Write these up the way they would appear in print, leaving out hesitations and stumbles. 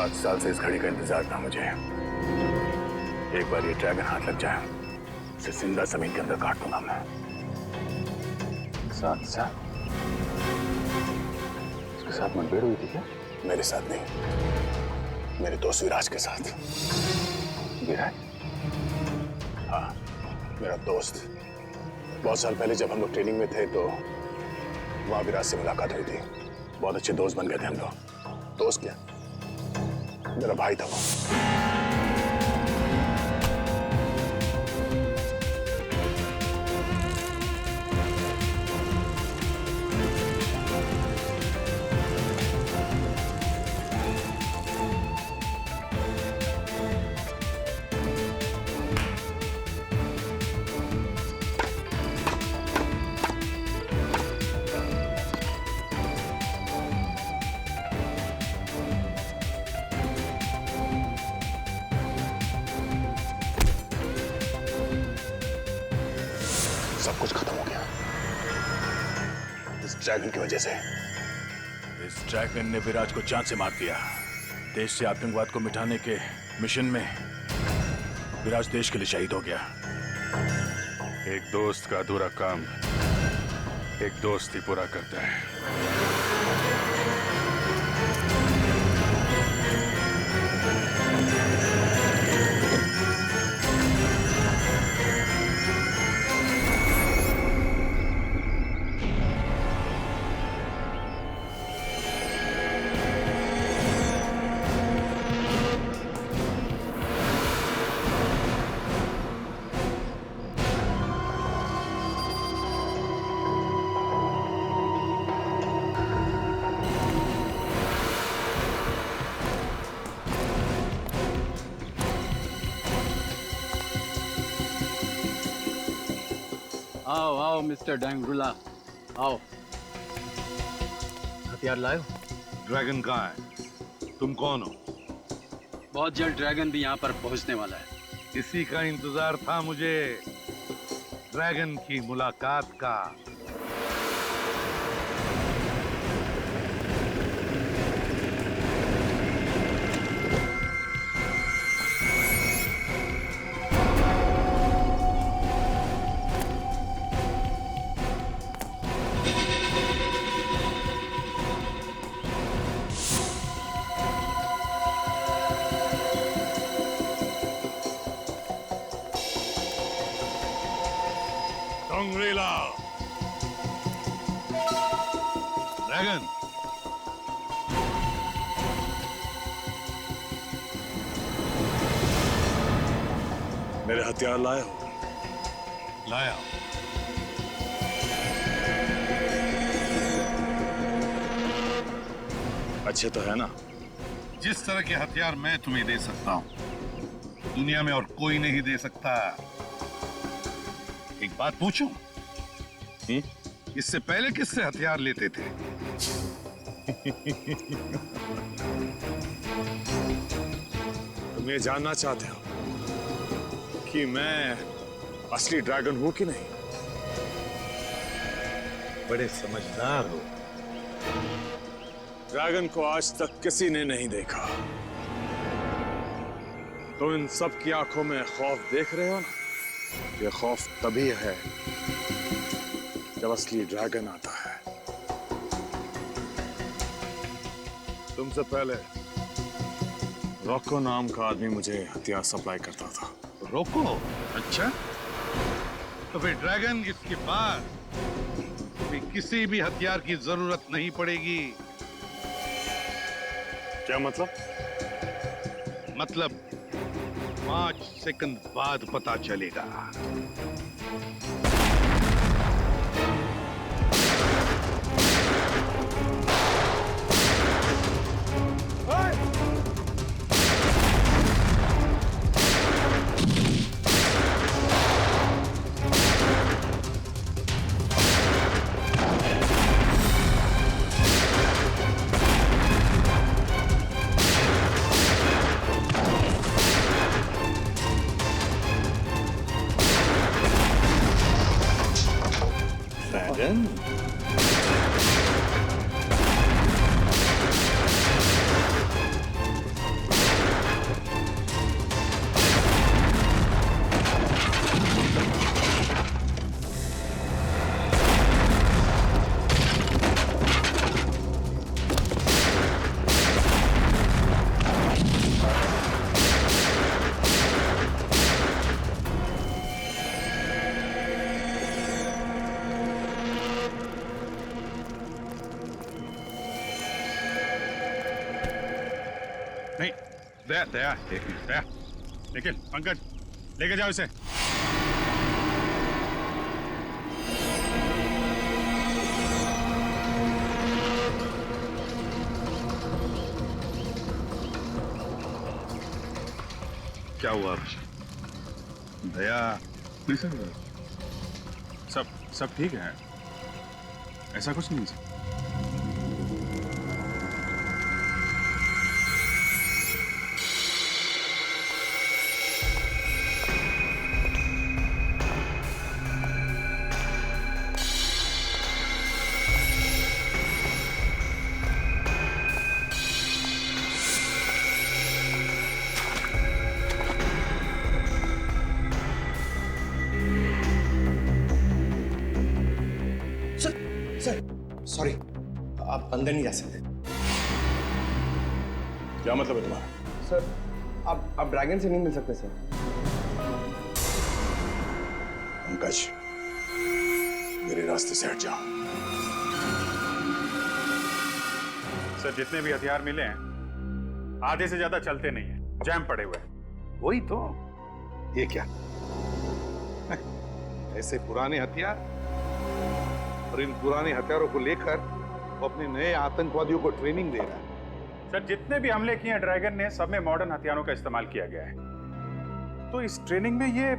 7 साल से इस घड़ी का इंतजार था मुझे। एक बार ये ड्रैगन हाथ लग जाए, इसे जिंदा जमीन के अंदर काट दूंगा मैं। 7 साल? इसके साथ मुठभेड़ हुई थी क्या? मेरे साथ नहीं, मेरे दोस्त विराज के साथ। विराज? हाँ, मेरा दोस्त। बहुत साल पहले जब हम लोग ट्रेनिंग में थे तो वहां विराज से मुलाकात हुई थी। बहुत अच्छे दोस्त बन गए थे हम लोग। दोस्त क्या, मेरा भाई था वो। सब कुछ खत्म हो गया इस ड्रैगन की वजह से। इस ड्रैगन ने विराज को जान से मार दिया। देश से आतंकवाद को मिटाने के मिशन में विराज देश के लिए शहीद हो गया। एक दोस्त का अधूरा काम एक दोस्त ही पूरा करता है। आओ आओ मिस्टर डैंगरुला, आओ। हथियार लाए हो? ड्रैगन कहाँ है? तुम कौन हो? बहुत जल्द ड्रैगन भी यहाँ पर पहुँचने वाला है। इसी का इंतजार था मुझे, ड्रैगन की मुलाकात का। डोंगरीला, ड्रैगन, मेरे हथियार लाए हो? लाया। अच्छे तो है ना? जिस तरह के हथियार मैं तुम्हें दे सकता हूं, दुनिया में और कोई नहीं दे सकता। एक बात पूछूं? इससे पहले किससे हथियार लेते थे? तुम ये जानना चाहते हो कि मैं असली ड्रैगन हूं कि नहीं? बड़े समझदार हो। ड्रैगन को आज तक किसी ने नहीं देखा। तो इन सब की आंखों में खौफ देख रहे हो ना? ये खौफ तभी है जब असली ड्रैगन आता है। तुमसे पहले रॉको नाम का आदमी मुझे हथियार सप्लाई करता था। रोको? अच्छा, तो फिर ड्रैगन इसके बाद किसी भी हथियार की जरूरत नहीं पड़ेगी। क्या मतलब? मतलब 5 सेकंड बाद पता चलेगा। ड्रैगन? दया दया एक मिनट दया, लेकिन पंकज लेके जाओ इसे। क्या हुआ दया? सब ठीक है, ऐसा कुछ नहीं। सर सॉरी, आप अंदर नहीं जा सकते। क्या मतलब है तुम्हारा? सर आप ड्रैगन से नहीं मिल सकते सर। पंकज, मेरे रास्ते से हट जाओ। सर जितने भी हथियार मिले हैं आधे से ज्यादा चलते नहीं है, जैम पड़े हुए हैं। वही तो, ये क्या ऐसे पुराने हथियार, और इन पुराने हथियारों को लेकर वो अपने नए आतंकवादियों को ट्रेनिंग दे रहा है। सर जितने भी हमले किए हैं ड्रैगन ने, सब में मॉडर्न हथियारों का इस्तेमाल किया गया है। तो इस ट्रेनिंग में ये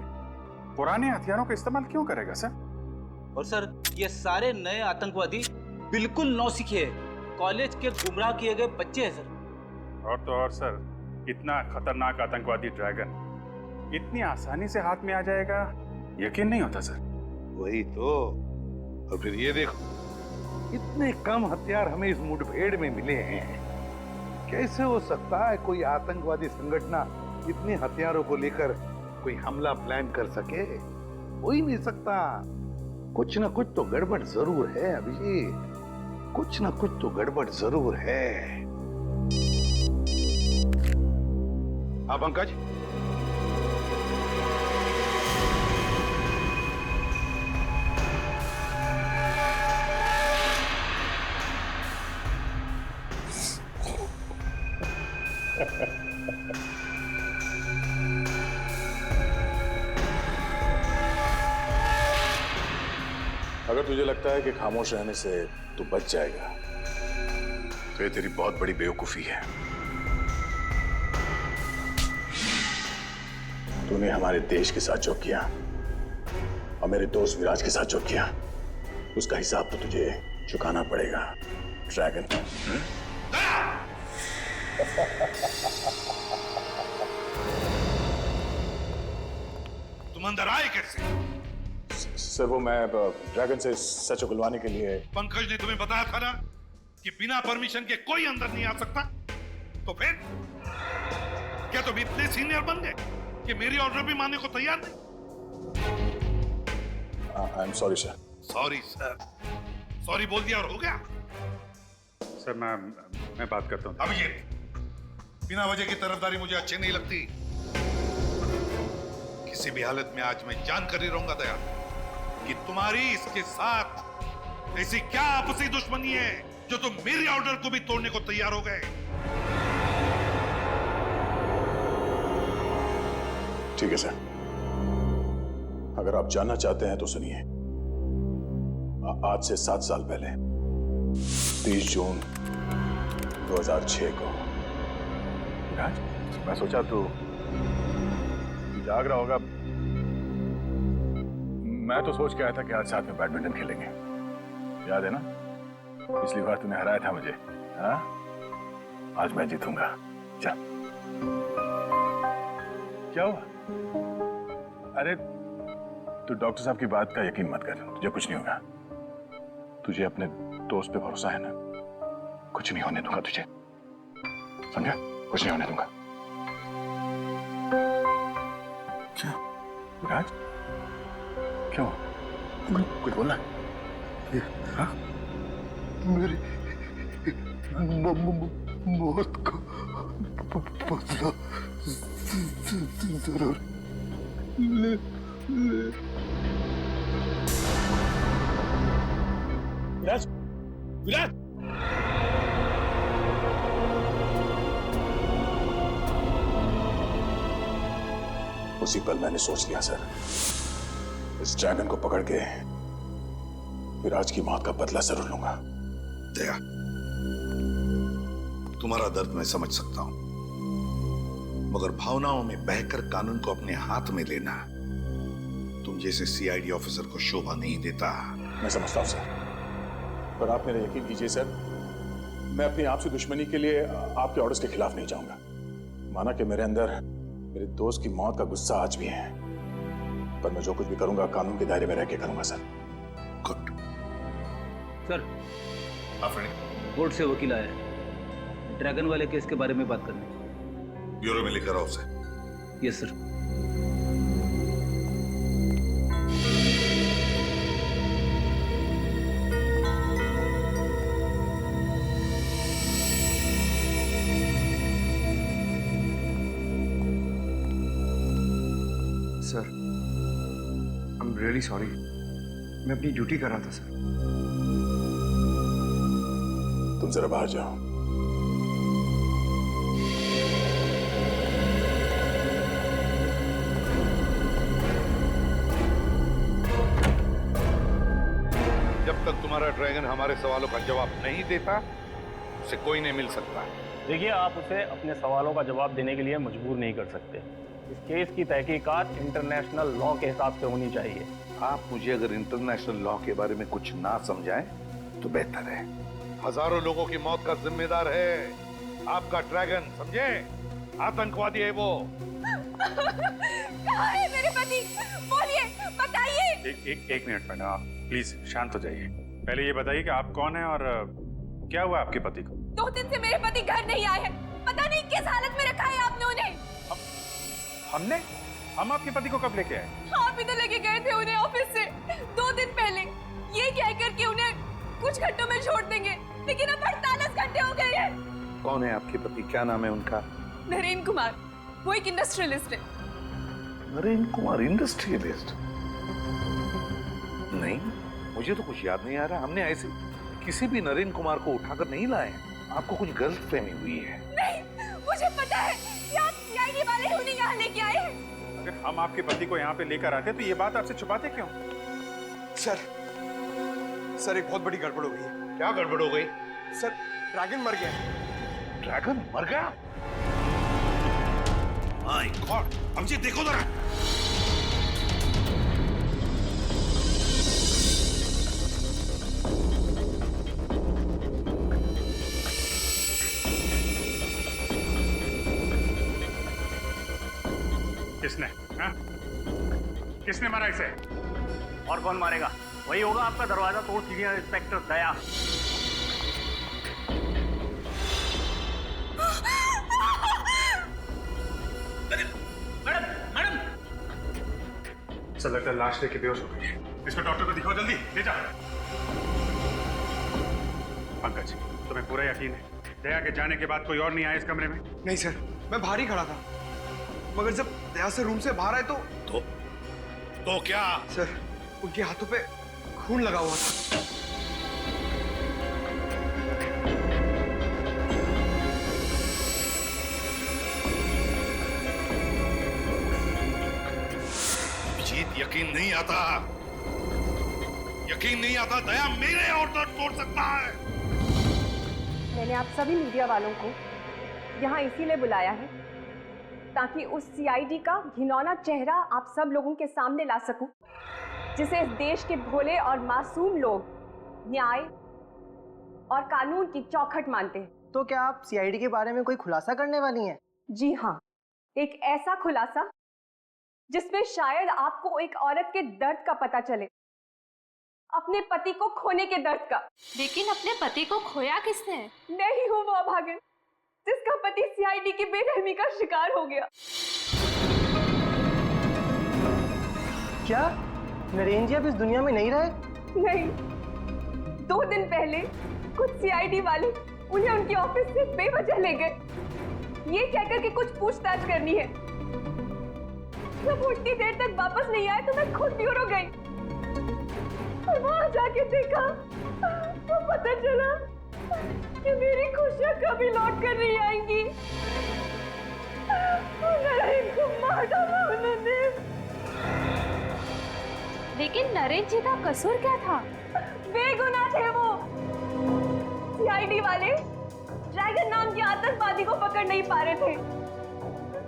पुराने हथियारों का इस्तेमाल क्यों करेगा सर? और सर ये सारे नए आतंकवादी बिल्कुल नौसिखे हैं, कॉलेज के गुमराह किए गए बच्चे हैं सर। और तो और सर, इतना खतरनाक आतंकवादी ड्रैगन इतनी आसानी से हाथ में आ जाएगा, यकीन नहीं होता सर। वही तो, और फिर ये देखो, इतने कम हथियार हमें इस मुठभेड़ में मिले हैं। कैसे हो सकता है कोई आतंकवादी संगठन इतने हथियारों को लेकर कोई हमला प्लान कर सके? हो ही नहीं सकता। कुछ ना कुछ तो गड़बड़ जरूर है अभिजीत, कुछ ना कुछ तो गड़बड़ जरूर है। हाँ पंकज, अगर तुझे लगता है कि खामोश रहने से तू बच जाएगा तो ये तेरी बहुत बड़ी बेवकूफी है। तूने हमारे देश के साथ जो किया और मेरे दोस्त विराज के साथ जो किया, उसका हिसाब तो तुझे चुकाना पड़ेगा ड्रैगन। तुम अंदर आए कैसे? सर वो मैं ड्रैगन से सच उगलवाने के लिए। पंकज ने तुम्हें बताया था ना कि बिना परमिशन के कोई अंदर नहीं आ सकता। तो फिर क्या तुम इतने सीनियर बन गए कि मेरी ऑर्डर भी मानने को तैयार नहीं? I am sorry sir. Sorry sir, sorry बोल दिया और हो गया। सर मैं बात करता हूँ। अभिजीत, बिना वजह की तरफदारी मुझे अच्छी नहीं लगती। किसी भी हालत में आज मैं जान कर ही रहूंगा दया कि तुम्हारी इसके साथ ऐसी क्या आपसी दुश्मनी है जो तुम मेरे ऑर्डर को भी तोड़ने को तैयार हो गए। ठीक है सर, अगर आप जानना चाहते हैं तो सुनिए। आज से 7 साल पहले 30 जून 2006 को विराज, मैं सोचा तू जाग रहा होगा। मैं तो सोच के आया था कि आज साथ में बैडमिंटन खेलेंगे, याद है ना? पिछली बार तूने हराया था मुझे। हाँ, आज मैं जीतूंगा। चल। क्या हुआ? अरे तू डॉक्टर साहब की बात का यकीन मत कर, तुझे कुछ नहीं होगा। तुझे अपने दोस्त पे भरोसा है ना? कुछ नहीं होने दूंगा तुझे, समझा? कुछ नहीं होने दूंगा। क्या विराज, क्यों? कोई बोला? हाँ? मेरी मौत को बदला जरूर ले। विराज, विराज, उसी पल मैंने सोच लिया सर, इस ड्रैगन को पकड़ के विराज की मौत का बदला जरूर लूंगा। दया, तुम्हारा दर्द मैं समझ सकता हूं, मगर भावनाओं में बहकर कानून को अपने हाथ में लेना तुम जैसे सीआईडी ऑफिसर को शोभा नहीं देता। मैं समझता हूं सर, पर आप मेरा यकीन कीजिए सर, मैं अपनी आपसे दुश्मनी के लिए आपके ऑर्डर्स के खिलाफ नहीं जाऊंगा। माना कि मेरे अंदर मेरे दोस्त की मौत का गुस्सा आज भी है, पर मैं जो कुछ भी करूंगा कानून के दायरे में रह के करूंगा sir. Good sir, Afreen, court से वकील आया है, ड्रैगन वाले केस के बारे में बात करनी। ब्यूरो में लेकर आओ उसे। Yes sir. Sir, I am really sorry, मैं अपनी ड्यूटी कर रहा था सर। तुम जरा बाहर जाओ। जब तक तुम्हारा ड्रैगन हमारे सवालों का जवाब नहीं देता, उसे कोई नहीं मिल सकता। देखिए, आप उसे अपने सवालों का जवाब देने के लिए मजबूर नहीं कर सकते। इस केस की तहकीकात इंटरनेशनल लॉ के हिसाब से होनी चाहिए। आप मुझे अगर इंटरनेशनल लॉ के बारे में कुछ ना समझाएं तो बेहतर है। हजारों लोगों की मौत का जिम्मेदार है आपका ड्रैगन, समझे? आतंकवादी है वो। कहाँ है मेरे पति? बोलिए, बताइए। एक मिनट मैडम, आप प्लीज शांत हो जाइए। पहले ये बताइए कि आप कौन हैं और क्या हुआ आपके पति को? 2 दिन से मेरे पति घर नहीं आए हैं। पता नहीं किस हालत में रखा है आपने उन्हें। हम आपके पति को कब लेके आए? आप ही तो लेके गए थे उन्हें ऑफिस से 2 दिन पहले, ये कहकर कि उन्हें कुछ घंटों में छोड़ देंगे, लेकिन अब 48 घंटे हो गए हैं। कौन है आपके पति? क्या नाम है उनका? नरेंद्र कुमार, वो एक इंडस्ट्रियलिस्ट है। नरेंद्र कुमार इंडस्ट्रियलिस्ट? नहीं, मुझे तो कुछ याद नहीं आ रहा। हमने ऐसे किसी भी नरेंद्र कुमार को उठाकर नहीं लाए। आपको कुछ गलतफहमी हुई है। नहीं, मुझे पता है कि आप सीआईडी वाले उन्हें यहाँ लेके आए हैं। अगर हम आपके पति को यहाँ पे लेकर आते तो ये बात आपसे छुपाते क्यों? सर एक बहुत बड़ी गड़बड़ हो गई है। क्या गड़बड़ हो गई? सर, ड्रैगन मर गया। ड्रैगन मर गया? माय गॉड, अब जी देखो जरा। किसने? हाँ? किसने मारा इसे? और कौन मारेगा? वही होगा आपका दरवाजा तोड़ सीनियर इंस्पेक्टर दया। मैडम, सर लगता है लाश लेके बेहोश हो गई है। इसको डॉक्टर को दिखाओ, जल्दी ले जा। पंकज, तुम्हें पूरा यकीन है दया के जाने के बाद कोई और नहीं आया इस कमरे में? नहीं सर, मैं बाहर ही खड़ा था, मगर जब दया से रूम से बाहर आए तो क्या? सर, उनके हाथों पे खून लगा हुआ था। जीत यकीन नहीं आता, यकीन नहीं आता दया मेरे ऑर्डर तोड़ सकता है। मैंने आप सभी मीडिया वालों को यहाँ इसीलिए बुलाया है ताकि उस सीआईडी का घिनौना चेहरा आप सब लोगों के सामने ला सकूं, जिसे इस देश के भोले और मासूम लोग न्याय और कानून की चौखट मानते हैं। तो क्या आप सीआईडी के बारे में कोई खुलासा करने वाली हैं? जी हाँ, एक ऐसा खुलासा जिसमें शायद आपको एक औरत के दर्द का पता चले, अपने पति को खोने के दर्द का। लेकिन अपने पति को खोया किसने? नहीं हूँ वो अभागन जिसका पति सीआईडी की बेरहमी का शिकार हो गया। क्या नरेंद्र जी अब इस दुनिया में नहीं रहे? नहीं, 2 दिन पहले कुछ सीआईडी वाले उन्हें उनके ऑफिस से बेवजह ले गए, ये कहकर कि कुछ पूछताछ करनी है। जब उतनी देर तक वापस नहीं आए तो मैं खुद ब्यूरो गई और वहां जाके देखा तो पता चला कि मेरी खुशियां कभी लौट कर नहीं आएंगी। नरेन को मार डाला उन्होंने। लेकिन नरेन जी का कसूर क्या था? बेगुनाह थे वो। सीआईडी वाले ड्रैगन नाम के आतंकवादी को पकड़ नहीं पा रहे थे,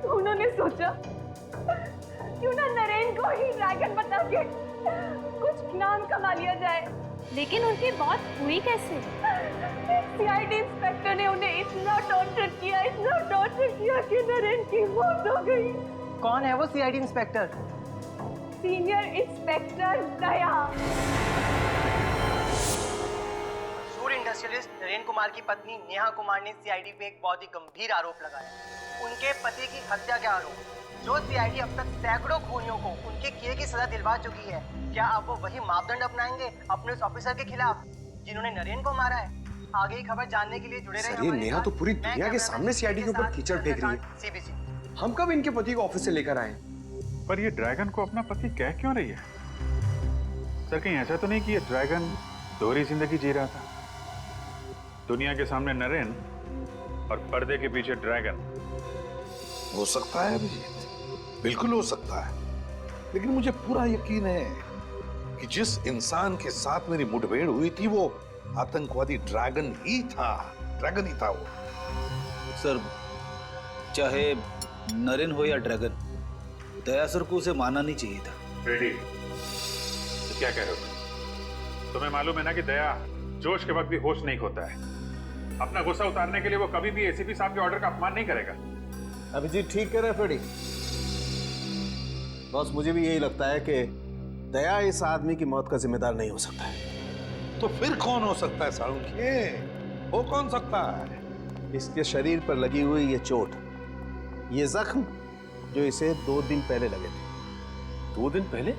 तो उन्होंने सोचा क्यों ना नरेन को ही ड्रैगन बता के कुछ नाम कमा लिया जाए। लेकिन उनकी मौत हुई कैसे? सीआईडी इंस्पेक्टर ने उन्हें इतना टॉर्चर किया कि नरेन की मौत हो गई। कौन है वो सीआईडी इंस्पेक्टर? सीनियर इंस्पेक्टर दया। सूर्य इंडस्ट्रियलिस्ट नरेन कुमार की पत्नी नेहा कुमार ने सीआईडी पे एक बहुत ही गंभीर आरोप लगाया, उनके पति की हत्या के आरोप। जो सीआईडी अब तक सैकड़ों खूनियों को उनके किए की सजा दिलवा चुकी है, क्या अब वो वही मापदंड अपनाएंगे अपने उस ऑफिसर के खिलाफ जिन्होंने नरेन को मारा है? आगे की खबर जानने के लिए जुड़े रहे। ये नेहा तो पूरी दुनिया के सामने सीआईडी के ऊपर कीचड़ फेंक रही है। सीबीसी। हम कब इनके पति को ऑफिस से लेकर आए? पर ये ड्रैगन को अपना पति कह क्यों रही है? सर कहीं ऐसा तो नहीं कि ये ड्रैगन दोहरी जिंदगी जी रहा था? दुनिया के सामने नरेन और पर्दे के पीछे ड्रैगन। हो सकता है अभिजीत, बिल्कुल हो सकता है, लेकिन मुझे पूरा यकीन है कि जिस इंसान के साथ मेरी मुठभेड़ हुई थी वो आतंकवादी ड्रैगन ही था वो। सर, चाहे नरेन हो या ड्रैगन, दया सर को उसे मानना नहीं चाहिए था। रेडी, तो क्या कह रहे हो? तुम्हें मालूम है ना कि दया जोश के वक्त भी होश नहीं खोता है। अपना गुस्सा उतारने के लिए वो कभी भी एसीपी साहब के ऑर्डर का अपमान नहीं करेगा। अभिजीत ठीक कह रहा है फ्रेडी। बॉस, मुझे भी यही लगता है कि दया इस आदमी की मौत का जिम्मेदार नहीं हो सकता है। तो फिर कौन हो सकता है साळुंखे? वो कौन सकता है? इसके शरीर पर लगी हुई ये चोट, ये जख्म जो इसे 2 दिन पहले लगे थे। 2 दिन पहले?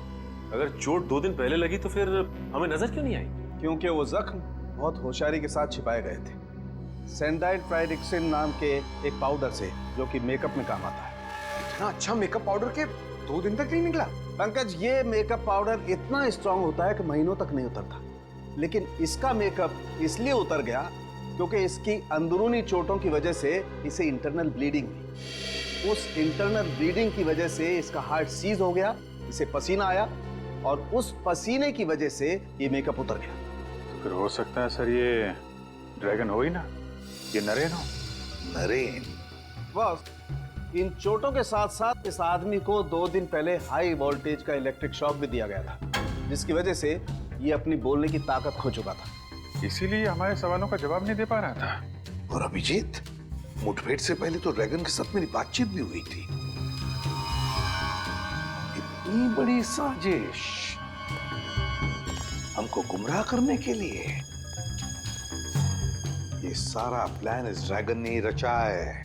अगर चोट 2 दिन पहले लगी तो फिर हमें नजर क्यों नहीं आई? क्योंकि वो जख्म बहुत होशियारी के साथ छिपाए गए थे सैंडाइड ट्राइडिक्सिन नाम के एक पाउडर से, जो कि मेकअप में काम आता है। इतना अच्छा मेकअप पाउडर के 2 दिन तक नहीं निकला। पंकज, ये मेकअप पाउडर इतना स्ट्रांग होता है कि महीनों तक नहीं उतरता, लेकिन इसका मेकअप इसलिए उतर गया क्योंकि इसकी अंदरूनी चोटों की वजह से इसे इंटरनल ब्लीडिंग हुई। उस इंटरनल ब्लीडिंग की वजह से इसका हार्ट सीज हो गया, इसे पसीना आया और उस पसीने की वजह से ये मेकअप उतर गया। तो फिर हो सकता है सर ये ड्रैगन हो ही ना, ये नरेन हो। नरेन? बस, इन चोटों के साथ साथ इस आदमी को 2 दिन पहले हाई वोल्टेज का इलेक्ट्रिक शॉक भी दिया गया था, जिसकी वजह से ये अपनी बोलने की ताकत खो चुका था। इसीलिए हमारे सवालों का जवाब नहीं दे पा रहा था। और अभिजीत, मुठभेड़ से पहले तो ड्रैगन के साथ मेरी बातचीत भी हुई थी। इतनी बड़ी साजिश हमको गुमराह करने के लिए, ये सारा प्लान इस ड्रैगन ने ही रचा है।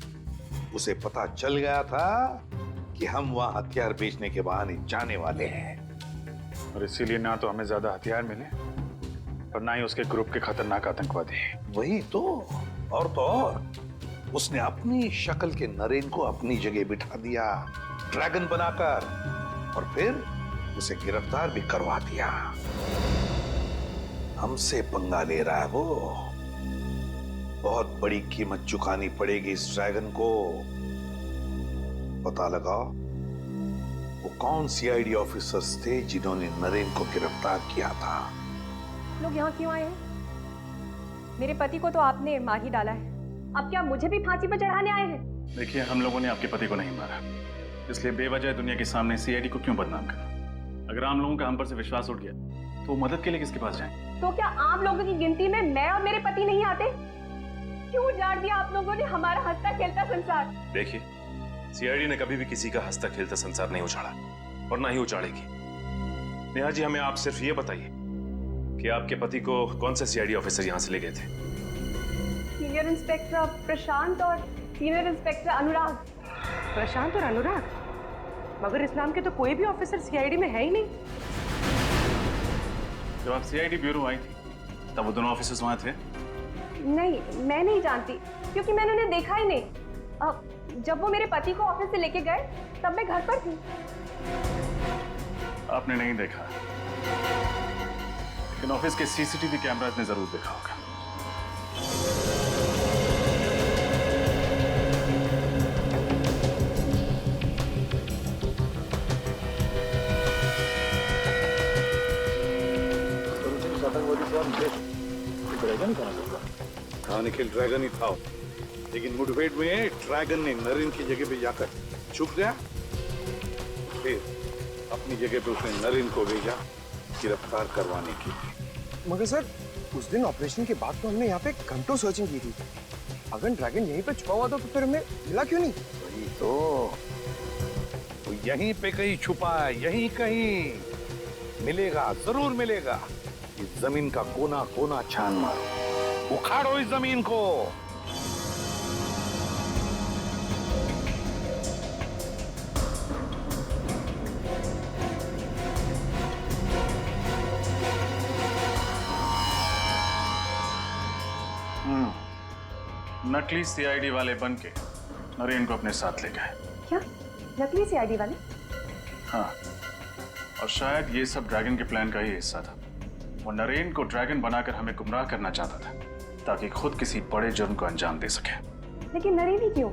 उसे पता चल गया था कि हम वहां हथियार बेचने के बहाने जाने वाले हैं, और इसीलिए ना तो हमें ज्यादा हथियार मिले और ना ही उसके ग्रुप के खतरनाक आतंकवादी। वही तो, और उसने अपनी शक्ल के नरेन को अपनी जगह बिठा दिया ड्रैगन बनाकर, और फिर उसे गिरफ्तार भी करवा दिया। हमसे पंगा ले रहा है वो। बहुत बड़ी कीमत चुकानी पड़ेगी इस ड्रैगन को। पता लगाओ वो कौन सीआईडी ऑफिसर्स थे जिन्होंने नरेन को गिरफ्तार किया था। लोग यहाँ क्यों आए हैं? मेरे पति को तो आपने मार ही डाला है, अब क्या मुझे भी फांसी पर चढ़ाने आए हैं? देखिए, हम लोगों ने आपके पति को नहीं मारा, इसलिए बेवजह दुनिया के सामने सीआईडी को क्यों बदनाम करना? अगर आम लोगों का हम पर से विश्वास उठ गया तो मदद के लिए किसके पास जाएं? तो क्या आम लोगों की गिनती में मैं और मेरे पति नहीं आते? क्यों उजाड़ दिया आप लोगों ने हमारा हंसता खेलता संसार? देखिए, सीआईडी ने कभी भी किसी का हंसता खेलता संसार नहीं उछाड़ा और ना ही उछाड़ेगी। नेहा जी, हमें आप सिर्फ ये बताइए कि आपके पति को कौन से सीआईडी ऑफिसर यहाँ से ले गए थे? सीनियर इंस्पेक्टर प्रशांत और सीनियर इंस्पेक्टर अनुराग। प्रशांत और अनुराग? मगर इस नाम के तो कोई भी ऑफिसर सीआईडी में है ही नहीं। जब आप सीआईडी ब्यूरो आई थी तब वो दोनों ऑफिसर्स वहां थे? नहीं, मैं नहीं जानती, क्योंकि मैंने उन्हें देखा ही नहीं। जब वो मेरे पति को ऑफिस से लेके गए तब मैं घर पर थी। आपने नहीं देखा, लेकिन ऑफिस के सीसीटीवी कैमरास ने जरूर देखा होगा। आतंकवादी तो ड्रैगन ही कहाँ होगा? हाँ निखिल, ड्रैगन ही था, लेकिन मुठभेड़ में ड्रैगन ने नरेन की जगह पे जाकर छुप गया। फिर अपनी जगह पे उसने नरेन को भेजा गिरफ्तार करवाने के लिए। मगर सर, उस दिन ऑपरेशन के बाद तो हमने यहाँ पे घंटों सर्चिंग की थी। अगर ड्रैगन यहीं पे छुपा हुआ था तो फिर हमें मिला क्यों नहीं? वही तो यहीं पे कहीं छुपा है, यहीं कहीं मिलेगा, जरूर मिलेगा। इस जमीन का कोना कोना छान मारो, उखाड़ो इस जमीन को। नकली सीआईडी वाले बन के नरेन को अपने साथ ले गए। क्या? नकली सीआईडी वाले? हाँ, और शायद ये सब ड्रैगन के प्लान का ही हिस्सा था। वो नरेन को ड्रैगन बनाकर हमें गुमराह करना चाहता था ताकि खुद किसी बड़े जुर्म को अंजाम दे सके। लेकिन नरेन ही क्यों?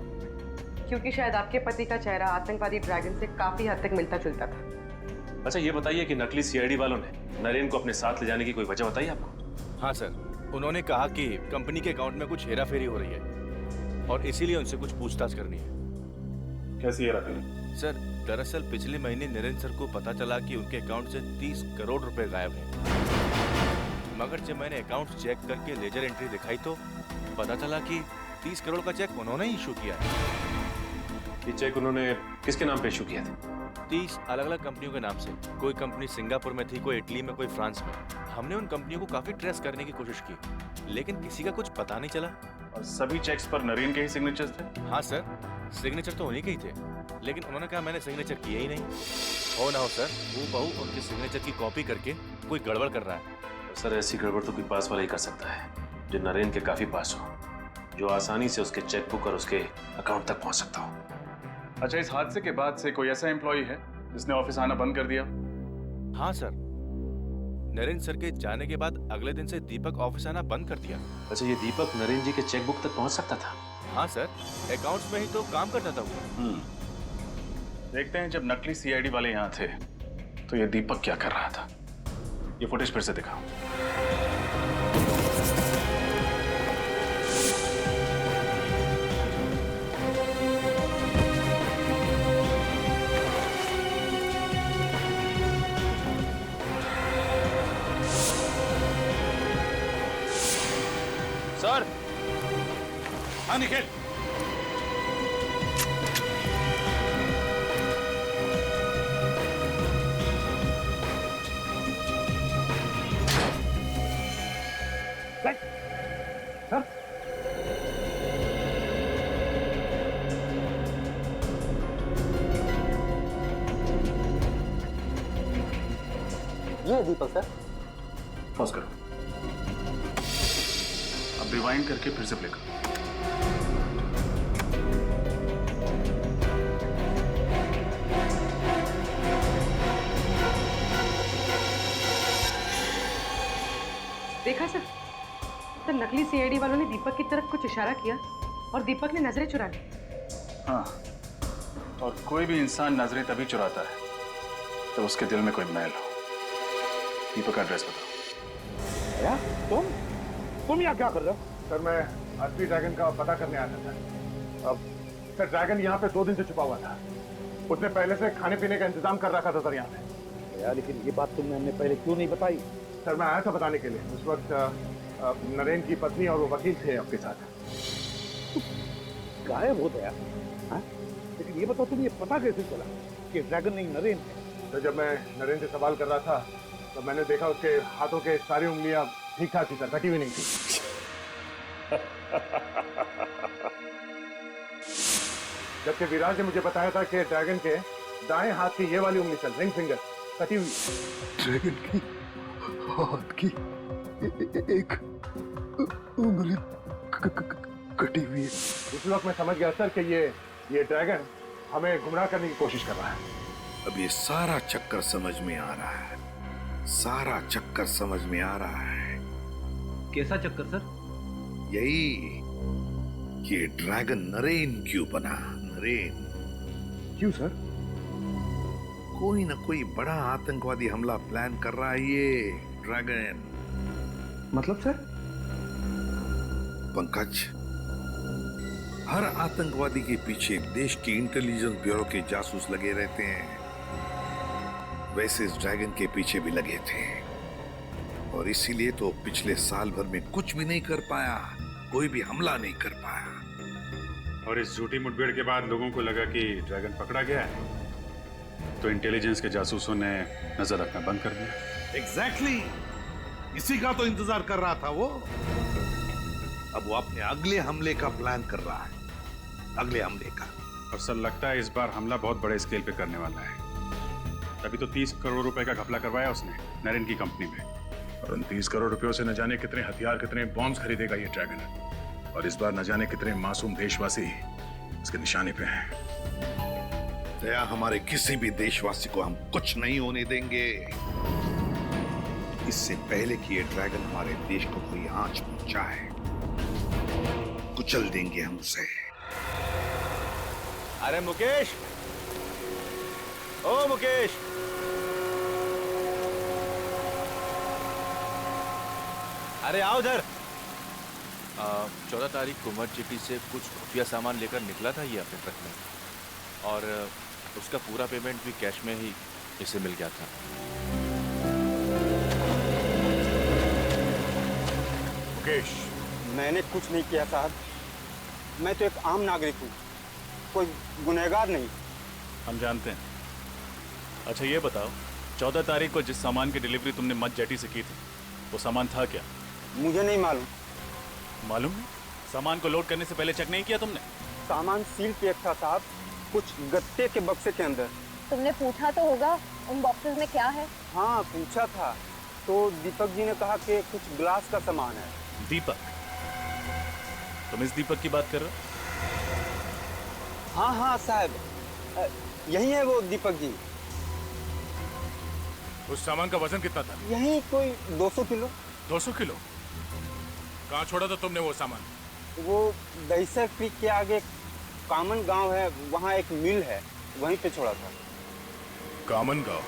क्योंकि शायद आपके पति का चेहरा आतंकवादी ड्रैगन से काफी हद तक मिलता जुलता था। अच्छा ये बताइए कि नकली सीआईडी वालों ने नरेन को अपने साथ ले जाने की कोई वजह बताई आपको? हाँ सर, उन्होंने कहा कि कंपनी के अकाउंट में कुछ हेराफेरी हो रही है और इसीलिए उनसे कुछ पूछताछ करनी है। कैसी हेराफेरी? सर, दरअसल पिछले महीने नरेंद्र सर को पता चला कि उनके अकाउंट से 30 करोड़ रुपए गायब हैं। मगर जब मैंने अकाउंट चेक करके लेजर एंट्री दिखाई तो पता चला कि 30 करोड़ का चेक उन्होंने ही इशू किया है। ये चेक उन्होंने किसके नाम पे इशू किया था? 30 अलग अलग कंपनियों के नाम से। कोई कंपनी सिंगापुर में थी, कोई इटली में, कोई फ्रांस में। हमने उन कंपनियों को काफी ट्रेस करने की कोशिश की, लेकिन किसी का कुछ पता नहीं चला। और सभी चेक्स पर नरेन के ही सिग्नेचर्स थे? हाँ सर, सिग्नेचर तो उन्हीं के ही थे, लेकिन उन्होंने कहा मैंने सिग्नेचर किया ही नहीं। हो ना हो सर, वो बहू उनके सिग्नेचर की कॉपी करके कोई गड़बड़ कर रहा है। सर ऐसी गड़बड़ तो कोई पास वाला ही कर सकता है, जो नरेन के काफी पास हो, जो आसानी से उसके चेकबुक और उसके अकाउंट तक पहुंच सकता हो। अच्छा, इस हादसे के बाद से कोई ऐसा एम्प्लॉय है जिसने ऑफिस आना बंद कर दिया? हाँ सर, नरेंद्र सर के जाने के बाद अगले दिन से दीपक ऑफिस आना बंद कर दिया। अच्छा, ये दीपक नरेन जी के चेकबुक तक पहुंच सकता था? हाँ सर, अकाउंट्स में ही तो काम करता था वो। देखते हैं जब नकली सीआईडी वाले यहाँ थे तो ये दीपक क्या कर रहा था। ये फुटेज फिर से दिखाओ। सर। हाँ निखिल। ये दीपक सर। पॉज करो। अब रिवाइंड करके फिर से प्ले करो। देखा सर, तो नकली सीआईडी वालों ने दीपक की तरफ कुछ इशारा किया और दीपक ने नजरें चुरा ली। हाँ, और कोई भी इंसान नजरें तभी चुराता है तो उसके दिल में कोई मैल हो। दीपक का एड्रेस बताओ। क्या? तुम यहाँ क्या कर रहे हो? सर, मैं असली ड्रैगन का पता करने आया था। अब सर, ड्रैगन यहाँ पे 2 दिन से छुपा हुआ था। उसने पहले से खाने पीने का इंतजाम कर रखा था सर यहाँ पे। यार, लेकिन ये बात तुमने हमने पहले क्यों नहीं बताई? सर, मैं आया था बताने के लिए। उस वक्त नरेन की पत्नी और वो वकील थे आपके साथ। गायब हो गया। हाँ? लेकिन ये बताओ, तुम्हें ये पता कैसे चला कि ड्रैगन नहीं नरेन है? तो जब मैं नरेन से सवाल कर रहा था तो मैंने देखा उसके हाथों के सारी उंगलियां ठीक ठाक थी सर, कटी हुई नहीं थी। जबकि विराज ने मुझे बताया था कि ड्रैगन के दाएं हाथ की ये वाली उंगली सर, रिंग फिंगर, कटी हुई। ड्रैगन की हाथ की एक उंगली कटी हुई है। उस वक्त मैं समझ गया सर कि ये ड्रैगन हमें गुमराह करने की कोशिश कर रहा है। अब ये सारा चक्कर समझ में आ रहा है, सारा चक्कर समझ में आ रहा है। कैसा चक्कर सर? यही, ये ड्रैगन नरेन क्यों बना? नरेन क्यों सर? कोई ना कोई बड़ा आतंकवादी हमला प्लान कर रहा है ये ड्रैगन। मतलब सर? पंकज, हर आतंकवादी के पीछे देश की इंटेलिजेंस ब्यूरो के जासूस लगे रहते हैं। वैसे इस ड्रैगन के पीछे भी लगे थे और इसीलिए तो पिछले साल भर में कुछ भी नहीं कर पाया, कोई भी हमला नहीं कर पाया। और इस झूठी मुठभेड़ के बाद लोगों को लगा कि ड्रैगन पकड़ा गया है, तो इंटेलिजेंस के जासूसों ने नजर रखना बंद कर दिया। एग्जैक्टली, इसी का तो इंतजार कर रहा था वो। अब वो अपने अगले हमले का प्लान कर रहा है, अगले हमले का। और सर लगता है इस बार हमला बहुत बड़े स्केल पे करने वाला है। तभी तो 30 करोड़ रुपए का घपला करवाया उसने नरेन की कंपनी में। और उन 30 करोड़ रुपयों से न जाने कितने हथियार, कितने बॉम्ब्स खरीदेगा ये ड्रैगन। और इस बार न जाने कितने मासूम देशवासी इसके निशाने पे हैं। दया, हमारे किसी भी देशवासी को हम कुछ नहीं होने देंगे। इससे पहले कि ये ड्रैगन हमारे देश को कोई आंच पहुंचाए, कुचल देंगे हम उसे। अरे मुकेश, ओ मुकेश, अरे आओ इधर। 14 तारीख को मर्ज सिटी से कुछ खुफिया सामान लेकर निकला था ये अपने ट्रक में, और उसका पूरा पेमेंट भी कैश में ही इसे मिल गया था। मुकेश, मैंने कुछ नहीं किया साहब। मैं तो एक आम नागरिक हूँ, कोई गुनहगार नहीं। हम जानते हैं। अच्छा ये बताओ, 14 तारीख को जिस सामान की डिलीवरी तुमने मत जेटी से की थी, वो सामान था क्या? मुझे नहीं मालूम। मालूम नहीं? सामान को लोड करने से पहले चेक नहीं किया तुमने? सामान सील पैक था साहब, कुछ गत्ते के बक्से के अंदर। तुमने पूछा तो होगा उन बॉक्सेस में क्या है? हाँ पूछा था, तो दीपक जी ने कहा कि कुछ ग्लास का सामान है। दीपक? तुम इस दीपक की बात कर रहे हो? हाँ हाँ साहब, यही है वो दीपक जी। उस सामान का वजन कितना था? यही कोई 200 किलो। 200 किलो? कहाँ छोड़ा था तुमने वो सामान? वो दहीसर क्रीक के आगे कामन गांव है, वहाँ एक मिल है, वहीं पे छोड़ा था। कामन गांव?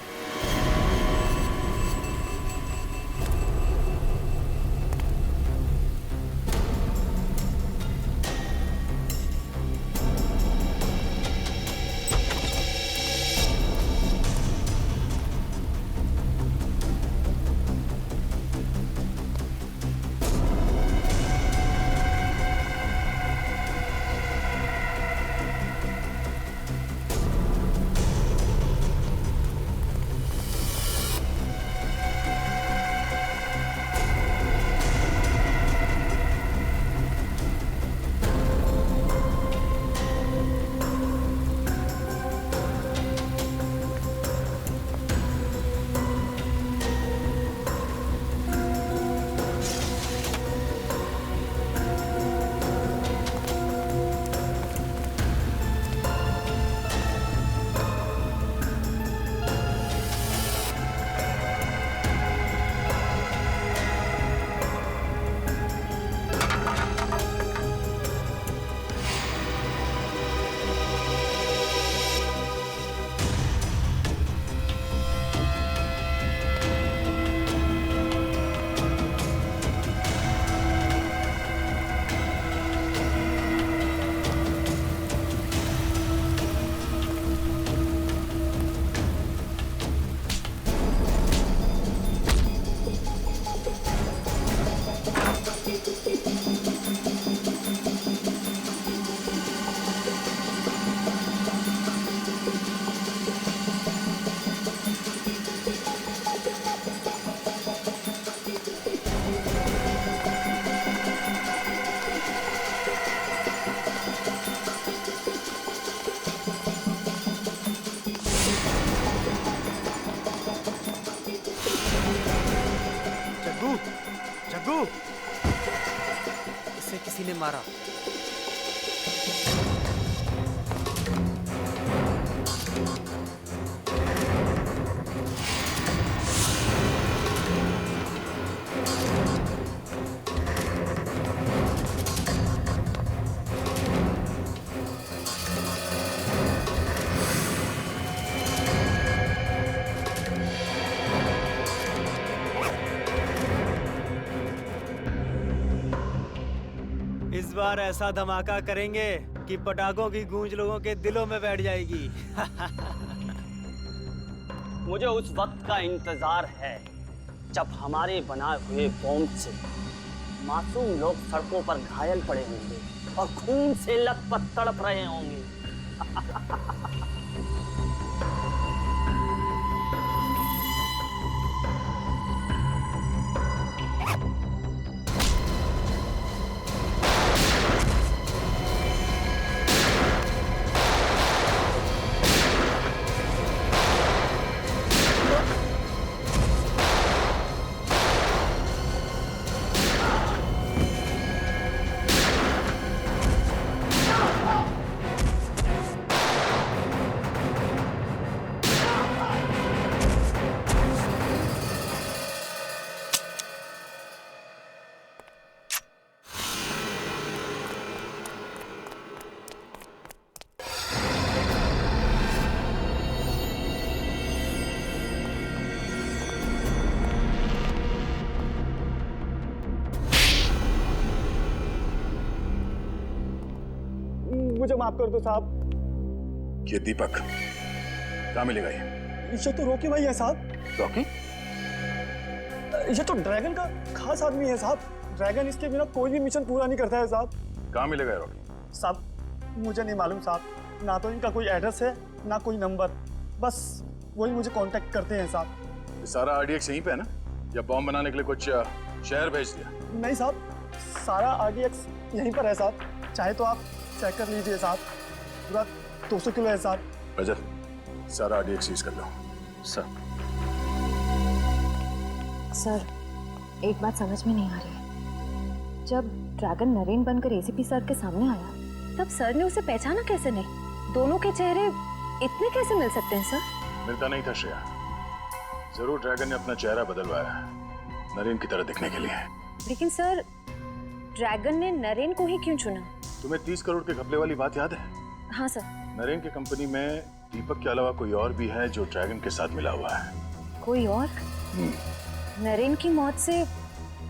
इसे किसी ने मारा। बार ऐसा धमाका करेंगे कि पटाखों की गूंज लोगों के दिलों में बैठ जाएगी। मुझे उस वक्त का इंतजार है जब हमारे बनाए हुए बॉम्ब से मासूम लोग सड़कों पर घायल पड़े होंगे और खून से लथपथ तड़प रहे होंगे। मुझे माफ कर दो साहब। ये दीपक कहाँ मिलेगा ये तो रॉकी भाई है साहब। रॉकी? ये तो ड्रैगन का खास आदमी है साहब। ड्रैगन इसके बिना कोई भी मिशन पूरा नहीं करता है साहब। कहाँ मिलेगा रॉकी? साहब मुझे नहीं मालूम साहब, ना तो इनका कोई एड्रेस है ना कोई नंबर, बस वही मुझे कांटेक्ट करते हैं साहब। ये सारा आरडीएक्स यहीं पे है ना, या बॉम्ब बनाने के लिए कुछ शहर भेज दिया? नहीं साहब, सारा आरडीएक्स यहीं पर है साहब। चाहे तो आप चेक कर लीजिए साहब, पूरा 200 किलो है साहब। रजत, सारा आरडीएक्स सीज कर लो। सर सर एक बात समझ में नहीं आ रही है, जब ड्रैगन नरेन बनकर एसीपी सर के सामने आया तब सर ने उसे पहचाना कैसे नहीं? दोनों के चेहरे इतने कैसे मिल सकते हैं सर? मिलता नहीं था श्रेया, जरूर ड्रैगन ने अपना चेहरा बदलवाया नरेन की तरह दिखने के लिए। लेकिन सर ड्रैगन ने नरेन को ही क्यों चुना? तुम्हें 30 करोड़ के घपले वाली बात याद है? हाँ सर। नरेन की कंपनी में दीपक के अलावा कोई और भी है जो ड्रैगन के साथ मिला हुआ है। कोई और? नरेन की मौत से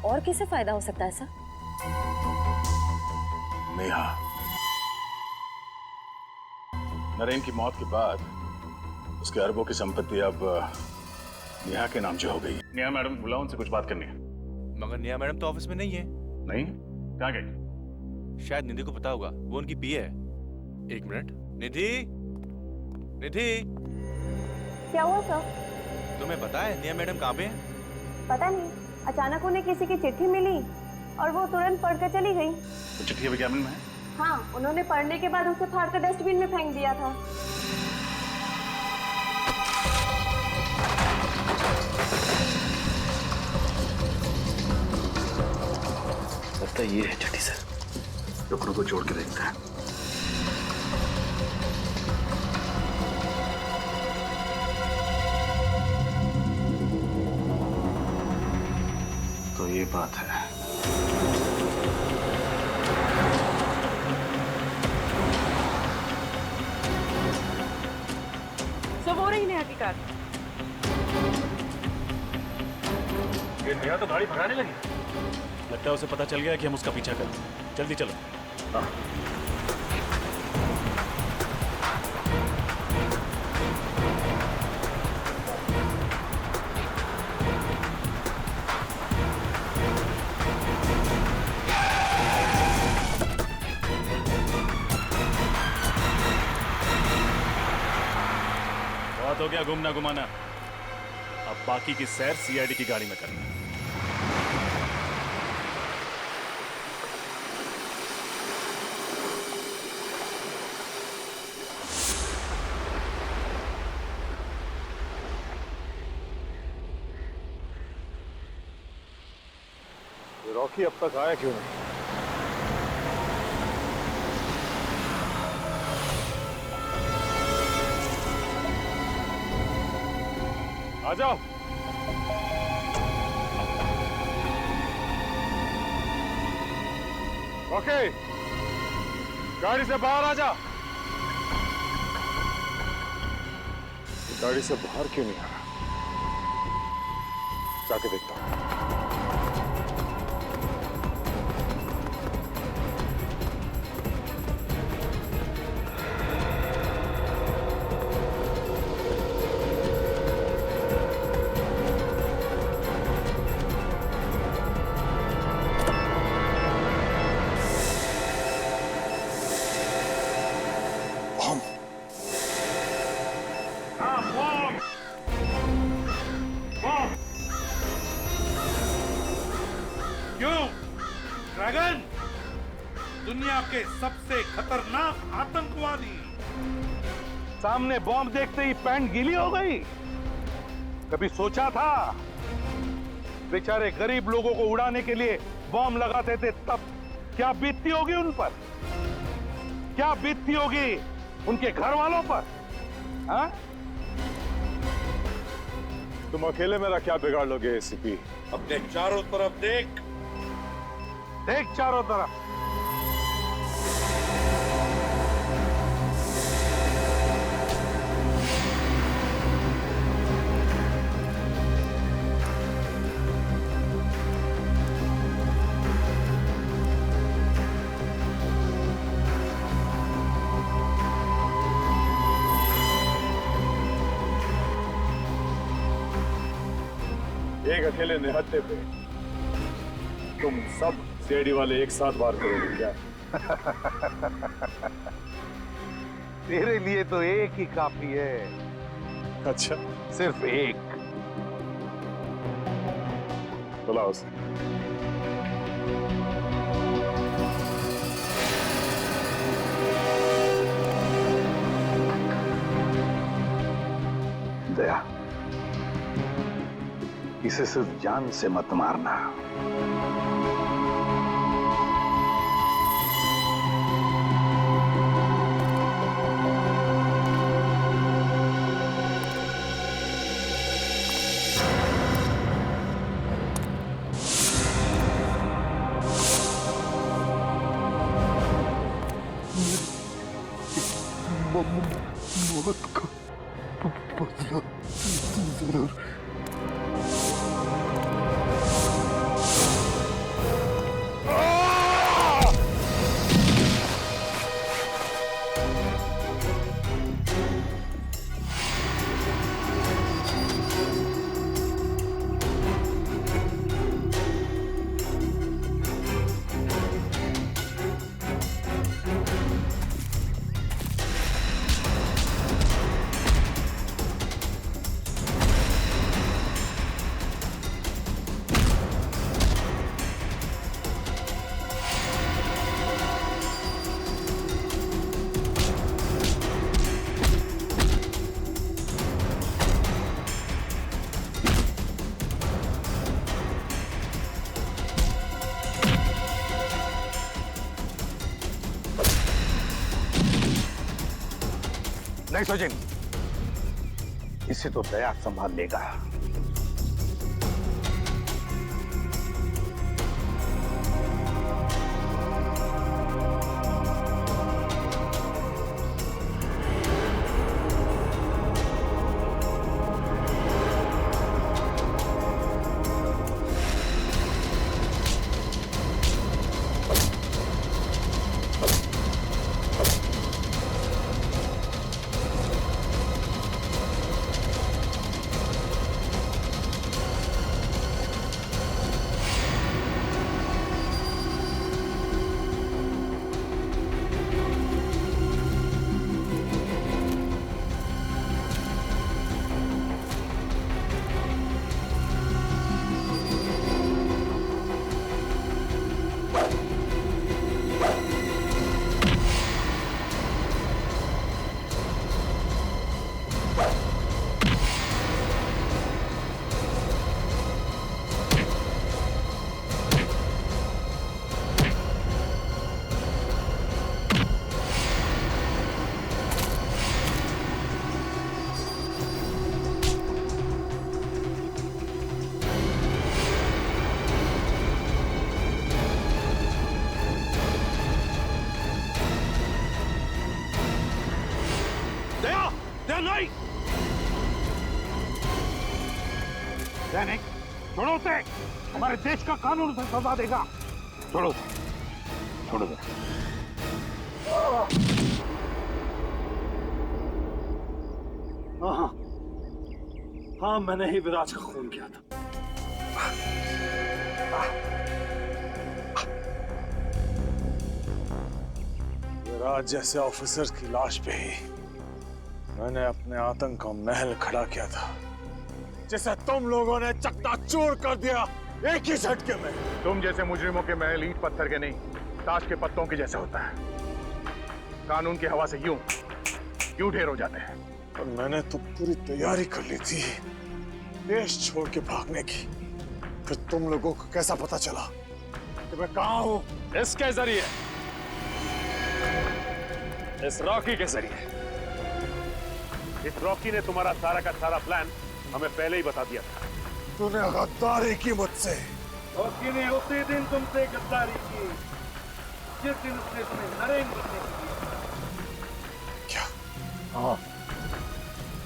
और किसे फायदा हो सकता है सर? नेहा। नरेन की मौत के बाद उसके अरबों की संपत्ति अब नेहा के नाम जो हो गई। नेहा मैडम बुलाओ, उनसे कुछ बात करनी है। मगर नेहा मैडम तो ऑफिस में नहीं है। नहीं? कहाँ गई? शायद निधि को पता होगा, वो उनकी पीए है। एक मिनट। निधि, निधि, क्या हुआ सर? तुम्हें पता है नेहा मैडम कहाँ पे है? पता नहीं, अचानक उन्हें किसी की चिट्ठी मिली और वो तुरंत पढ़कर चली गई। तो चिट्ठी अभी कैबिन में है? हाँ, उन्होंने पढ़ने के बाद उसे फाड़कर डस्टबिन में फेंक दिया था। लगता है ये है चिट्ठी सर। टुकड़ों को जोड़ के देखते हैं। तो ये बात है। सब हो रही नेहा की कार। ये नेहा तो गाड़ी भगाने लगी। लगता है उसे पता चल गया कि हम उसका पीछा करें। जल्दी चलो। हाँ। बहुत हो गया घूमना घुमाना, अब बाकी की सैर सीआईडी की गाड़ी में करना। रॉकी अब तक आया क्यों नहीं? आ जाओ। ओके, गाड़ी से बाहर आ जा। गाड़ी से बाहर क्यों नहीं आ रहा? जाके देखता हूं। क्यों? ड्रैगन दुनिया के सबसे खतरनाक आतंकवादी, सामने बॉम्ब देखते ही पैंट गीली हो गई। कभी सोचा था बेचारे गरीब लोगों को उड़ाने के लिए बॉम्ब लगाते थे तब क्या बीतती होगी उन पर? क्या बीतती होगी उनके घर वालों पर? हाँ? तुम अकेले मेरा क्या बिगाड़ लोगे एसीपी? अपने चारों तरफ देख, देख चारों तरफ। एक अकेले निहत्थे पे तुम सब सीआईडी वाले एक साथ वार करोगे क्या? तेरे लिए तो एक ही काफी है। अच्छा, सिर्फ एक। बुलाओ उसे। दया, इसे सिर्फ जान से मत मारना। मौत का बदला जरूर। नहीं सचिन, इसे तो दया संभाल लेगा। नहीं, नहीं, छोड़ो उसे। हमारे देश का कानून उसे सजा देगा। छोड़ो उसे, छोड़ो उसे। हाँ, हाँ, मैंने ही विराज का खून किया था। विराज जैसे ऑफिसर की लाश पे ही मैंने अपने आतंक का महल खड़ा किया था, जिसे तुम लोगों ने चकनाचूर कर दिया एक ही झटके में। तुम जैसे मुजरिमों के महल ईंट पत्थर के नहीं, ताश के पत्तों के जैसे होता है। कानून की हवा से यूं ढेर हो जाते हैं। और मैंने तो पूरी तैयारी कर ली थी देश छोड़ के भागने की। फिर तुम लोगों को कैसा पता चला कि मैं कहां हूं? इसके जरिए, इस रॉकी के जरिए। इस रॉकी ने तुम्हारा सारा का सारा प्लान हमें पहले ही बता दिया था। तूने गद्दारी की मुझसे। रॉकी ने उसी दिन तुमसे गद्दारी की जिस दिन उसने तुम्हें नरेन बनने के लिए। क्या? हाँ,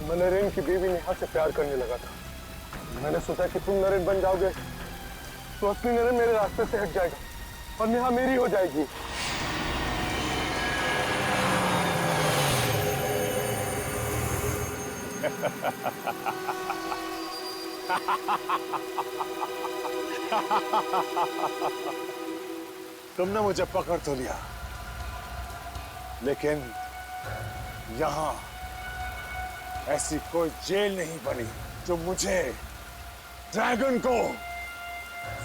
मैं नरेन की बीवी नेहा से प्यार करने लगा था। मैंने सोचा कि तुम नरेन बन जाओगे तो असली नरेन मेरे रास्ते से हट जाएगा और नेहा मेरी हो जाएगी। तुमने मुझे पकड़ तो लिया, लेकिन यहां ऐसी कोई जेल नहीं बनी जो मुझे, ड्रैगन को,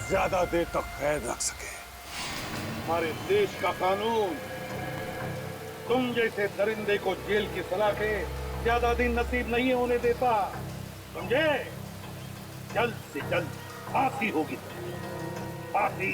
ज्यादा देर तक कैद रख सके। हमारे देश का कानून तुम जैसे दरिंदे को जेल की सलाखें ज्यादा दिन नसीब नहीं होने देता, समझे? जल्द से जल्द फांसी होगी, फांसी।